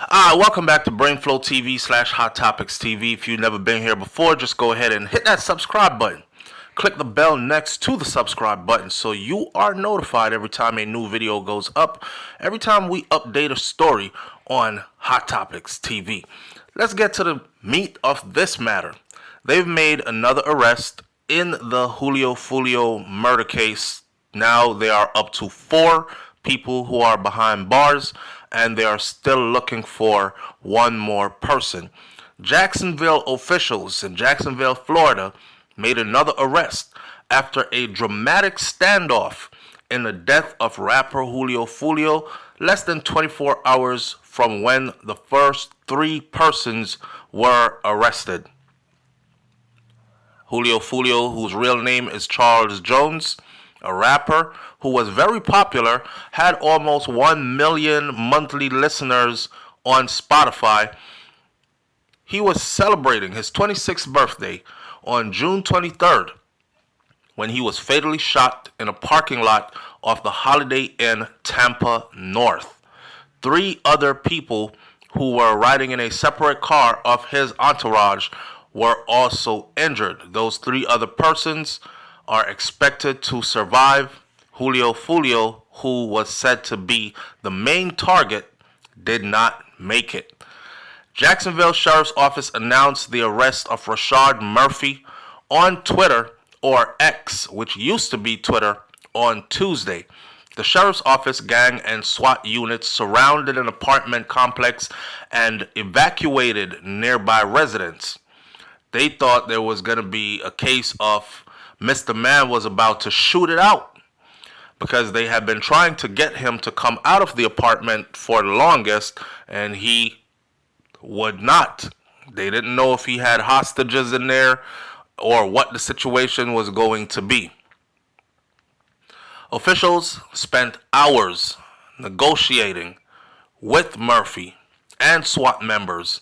Welcome back to BrainFLoTv / Hot Topics TV. If you've never been here before, just go ahead and hit that subscribe button. Click the bell next to the subscribe button so you are notified every time a new video goes up, every time we update a story on Hot Topics TV. Let's get to the meat of this matter. They've made another arrest in the Julio Foolio murder case. Now they are up to 4 people who are behind bars, and they are still looking for one more person. Jacksonville officials in Jacksonville, Florida, made another arrest after a dramatic standoff in the death of rapper Julio Foolio, less than 24 hours from when the first 3 persons were arrested. Julio Foolio, whose real name is Charles Jones, a rapper who was very popular, had almost 1 million monthly listeners on Spotify. He was celebrating his 26th birthday on June 23rd when he was fatally shot in a parking lot of the Holiday Inn Tampa North. 3 other people who were riding in a separate car of his entourage were also injured. Those 3 other persons are expected to survive. Julio Foolio, who was said to be the main target, did not make it. Jacksonville Sheriff's Office announced the arrest of Rashard Murphy on Twitter, or X, which used to be Twitter, on Tuesday. The Sheriff's Office gang and SWAT units surrounded an apartment complex and evacuated nearby residents. They thought there was going to be a case of Mr. Man was about to shoot it out, because they had been trying to get him to come out of the apartment for the longest, and he would not. They didn't know if he had hostages in there or what the situation was going to be. Officials spent hours negotiating with Murphy and SWAT members,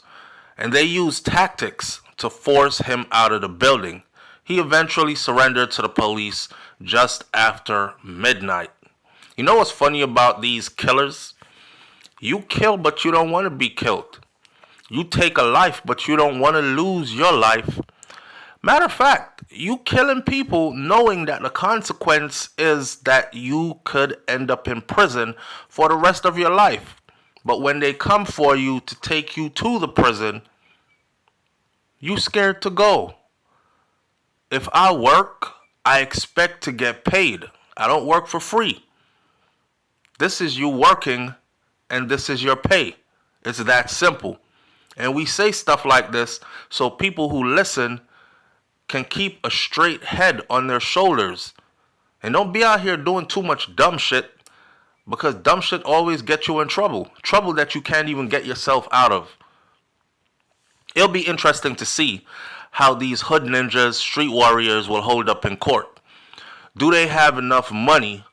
and they used tactics to force him out of the building. He eventually surrendered to the police just after midnight. You know what's funny about these killers? You kill, but you don't want to be killed. You take a life, but you don't want to lose your life. Matter of fact, you killing people knowing that the consequence is that you could end up in prison for the rest of your life. But when they come for you to take you to the prison, you scared to go. If I work, I expect to get paid. I don't work for free. This is you working, and this is your pay. It's that simple. And we say stuff like this so people who listen can keep a straight head on their shoulders. And don't be out here doing too much dumb shit, because dumb shit always gets you in trouble. Trouble that you can't even get yourself out of. It'll be interesting to see how these hood ninjas, street warriors will hold up in court. Do they have enough money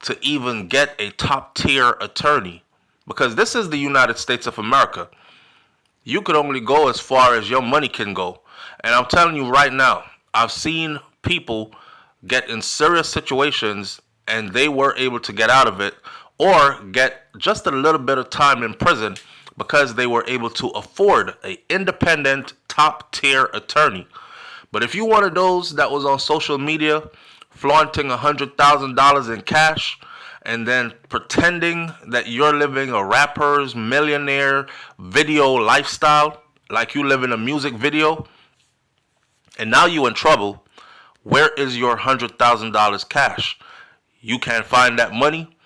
to even get a top tier attorney? Because this is the United States of America. You could only go as far as your money can go. And I'm telling you right now, I've seen people get in serious situations and they were able to get out of it, or get just a little bit of time in prison because they were able to afford an independent top tier attorney. But if you're one of those that was on social media flaunting $100,000 in cash and then pretending that you're living a rapper's millionaire video lifestyle, like you live in a music video, and now you're in trouble, where is your $100,000 cash? You can't find that money.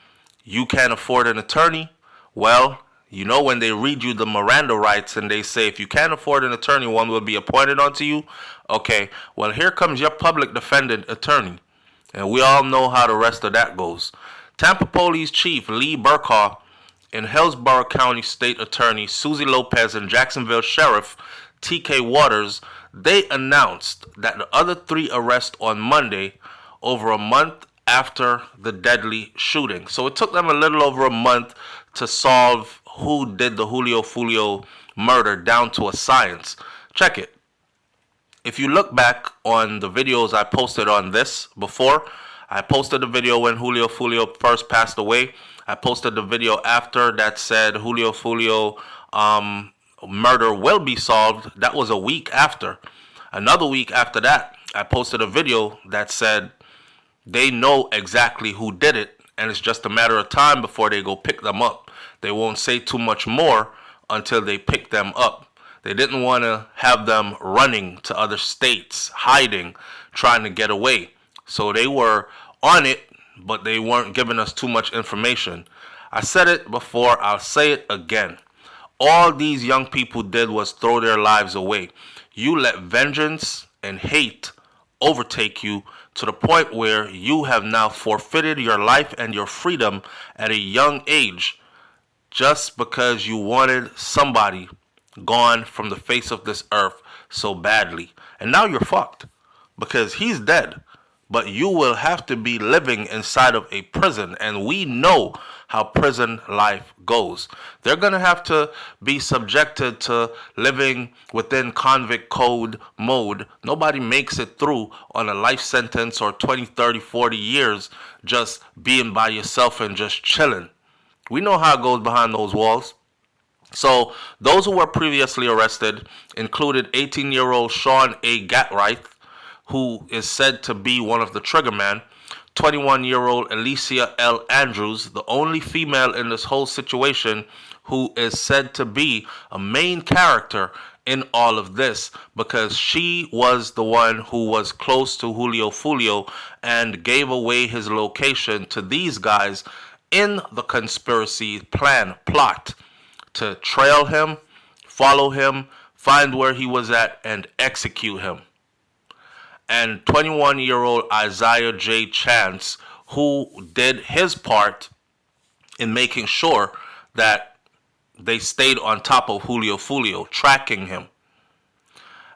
You can't afford an attorney. Well, you know when they read you the Miranda rights and they say if you can't afford an attorney, one will be appointed unto you. Okay, well, here comes your public defendant attorney. And we all know how the rest of that goes. Tampa Police Chief Lee Burkhaw and Hillsborough County State Attorney Susie Lopez and Jacksonville Sheriff T.K. Waters, they announced that the other 3 arrests on Monday, over a month after the deadly shooting. So it took them a little over a month to solve who did the Julio Foolio murder down to a science. Check it. If you look back on the videos I posted on this before, I posted the video when Julio Foolio first passed away. I posted the video after that said Julio Foolio murder will be solved. That was a week after. Another week after that, I posted a video that said they know exactly who did it, and it's just a matter of time before they go pick them up. They won't say too much more until they pick them up. They didn't want to have them running to other states, hiding, trying to get away. So they were on it, but they weren't giving us too much information. I said it before, I'll say it again. All these young people did was throw their lives away. You let vengeance and hate overtake you to the point where you have now forfeited your life and your freedom at a young age just because you wanted somebody gone from the face of this earth so badly. And now you're fucked because he's dead. But you will have to be living inside of a prison, and we know how prison life goes. They're going to have to be subjected to living within convict code mode. Nobody makes it through on a life sentence or 20, 30, 40 years just being by yourself and just chilling. We know how it goes behind those walls. So those who were previously arrested included 18-year-old Sean A. Gatwright, who is said to be one of the triggermen, 21-year-old Alicia L. Andrews, the only female in this whole situation who is said to be a main character in all of this because she was the one who was close to Julio Foolio and gave away his location to these guys in the conspiracy plot to trail him, follow him, find where he was at, and execute him. And 21-year-old Isaiah J. Chance, who did his part in making sure that they stayed on top of Julio Foolio, tracking him.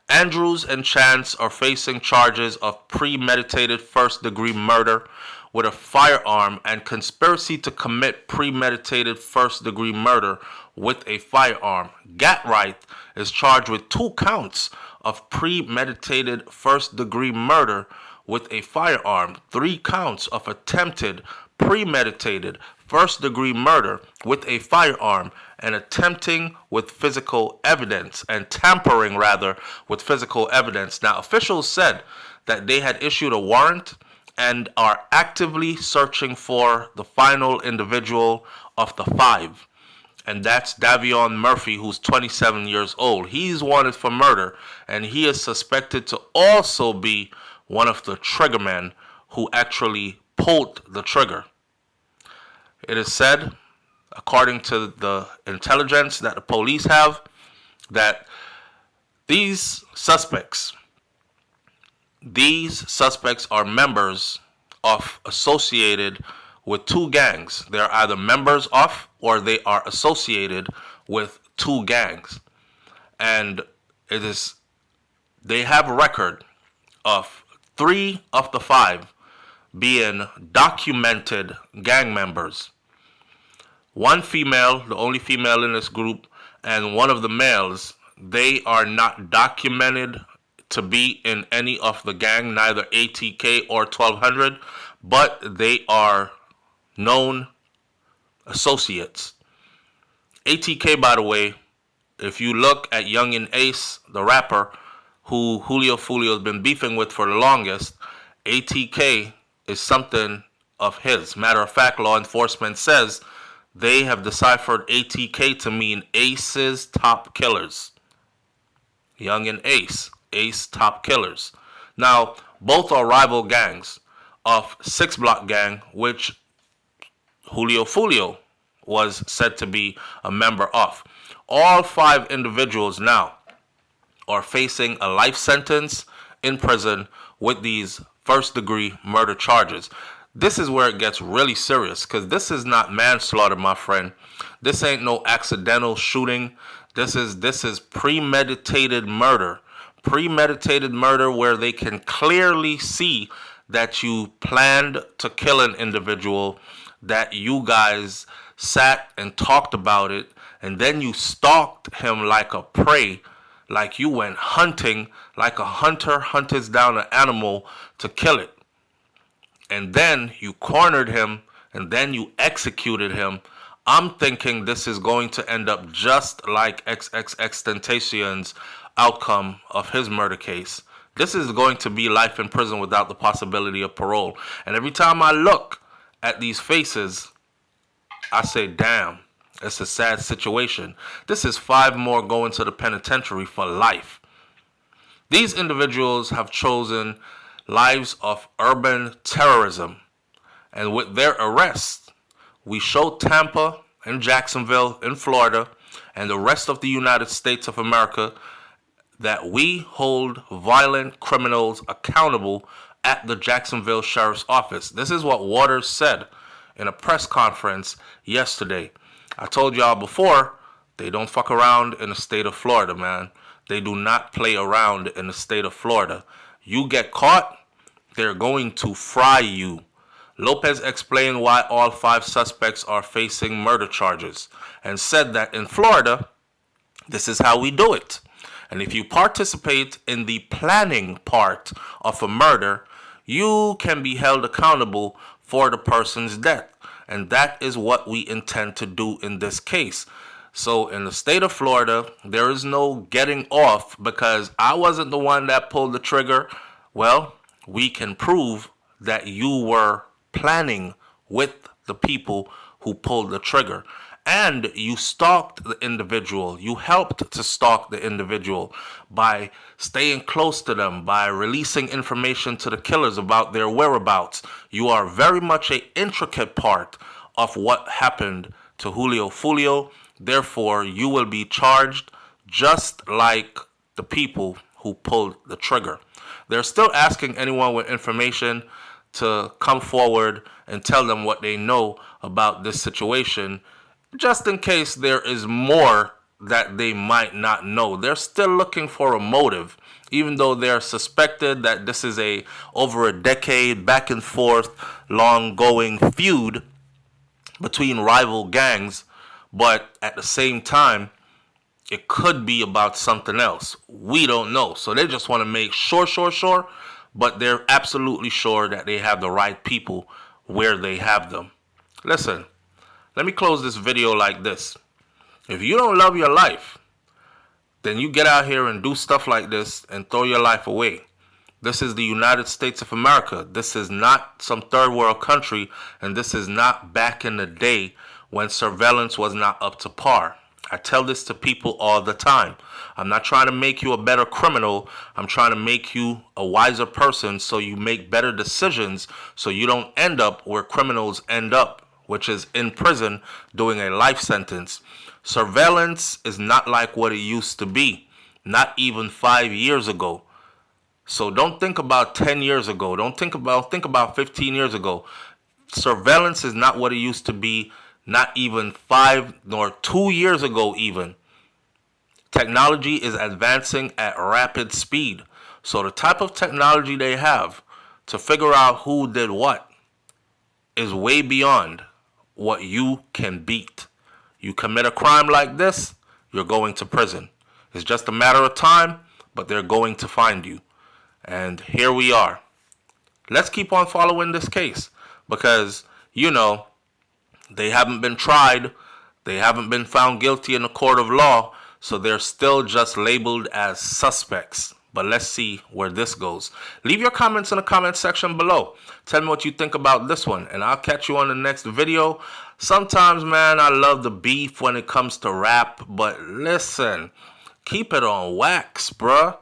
Andrews and Chance are facing charges of premeditated first-degree murder with a firearm and conspiracy to commit premeditated first-degree murder with a firearm. Gatwright is charged with 2 counts of premeditated first-degree murder with a firearm, 3 counts of attempted premeditated first-degree murder with a firearm, and attempting with physical evidence, and tampering rather with physical evidence. Now, officials said that they had issued a warrant and are actively searching for the final individual of the 5. And that's Davion Murphy, who's 27 years old. He's wanted for murder, and he is suspected to also be one of the triggermen who actually pulled the trigger. It is said, according to the intelligence that the police have, that these suspects are members of associated with 2 gangs. They're either members of or they are associated with 2 gangs. And they have a record of 3 of the 5 being documented gang members. 1 female, the only female in this group, and 1 of the males, they are not documented to be in any of the gang, neither ATK or 1200, but they are known associates. ATK, by the way, if you look at Youngin Ace, the rapper, who Julio Foolio has been beefing with for the longest, ATK is something of his. Matter of fact, law enforcement says they have deciphered ATK to mean Ace's top killers. Youngin Ace, Ace top killers. Now, both are rival gangs of 6 Block Gang, which Julio Foolio was said to be a member of. All 5 individuals now are facing a life sentence in prison with these first-degree murder charges. This is where it gets really serious, because this is not manslaughter, my friend. This ain't no accidental shooting. This is premeditated murder. Premeditated murder where they can clearly see that you planned to kill an individual, that you guys sat and talked about it, and then you stalked him like a prey, like you went hunting, like a hunter hunts down an animal to kill it. And then you cornered him, and then you executed him I'm thinking this is going to end up just like XXXTentacion's outcome of his murder case. This is going to be life in prison without the possibility of parole. And every time I look at these faces, I say, damn, it's a sad situation. This is 5 more going to the penitentiary for life. These individuals have chosen lives of urban terrorism. And with their arrests, we show Tampa and Jacksonville in Florida and the rest of the United States of America that we hold violent criminals accountable at the Jacksonville Sheriff's Office. This is what Waters said in a press conference yesterday. I told y'all before, they don't fuck around in the state of Florida, man. They do not play around in the state of Florida. You get caught, they're going to fry you. Lopez explained why all 5 suspects are facing murder charges and said that in Florida, this is how we do it. And if you participate in the planning part of a murder, you can be held accountable for the person's death. And that is what we intend to do in this case. So in the state of Florida, there is no getting off because I wasn't the one that pulled the trigger. Well, we can prove that you were planning with the people who pulled the trigger. And you stalked the individual. You helped to stalk the individual by staying close to them, by releasing information to the killers about their whereabouts. You are very much an intricate part of what happened to Julio Foolio. Therefore, you will be charged just like the people who pulled the trigger. They're still asking anyone with information to come forward and tell them what they know about this situation, just in case there is more that they might not know. They're still looking for a motive, even though they're suspected that this is a over a decade back and forth long going feud between rival gangs. But at the same time, it could be about something else. We don't know. So they just want to make sure, but they're absolutely sure that they have the right people where they have them. Listen, let me close this video like this. If you don't love your life, then you get out here and do stuff like this and throw your life away. This is the United States of America. This is not some third world country, and this is not back in the day when surveillance was not up to par. I tell this to people all the time. I'm not trying to make you a better criminal. I'm trying to make you a wiser person so you make better decisions so you don't end up where criminals end up, which is in prison doing a life sentence. Surveillance is not like what it used to be, not even 5 years ago. So don't think about 10 years ago. Think about 15 years ago. Surveillance is not what it used to be, not even 5 nor 2 years ago even. Technology is advancing at rapid speed. So the type of technology they have to figure out who did what is way beyond what you can beat. You commit a crime like this, you're going to prison. It's just a matter of time, but they're going to find you. And here we are. Let's keep on following this case because, they haven't been tried. They haven't been found guilty in a court of law. So they're still just labeled as suspects. But let's see where this goes. Leave your comments in the comment section below. Tell me what you think about this one. And I'll catch you on the next video. Sometimes, man, I love the beef when it comes to rap. But listen, keep it on wax, bruh.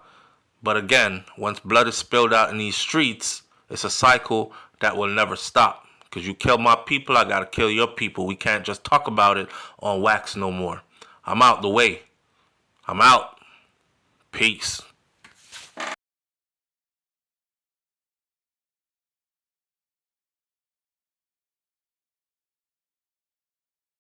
But again, once blood is spilled out in these streets, it's a cycle that will never stop. Because you kill my people, I gotta kill your people. We can't just talk about it on wax no more. I'm out the way. I'm out. Peace.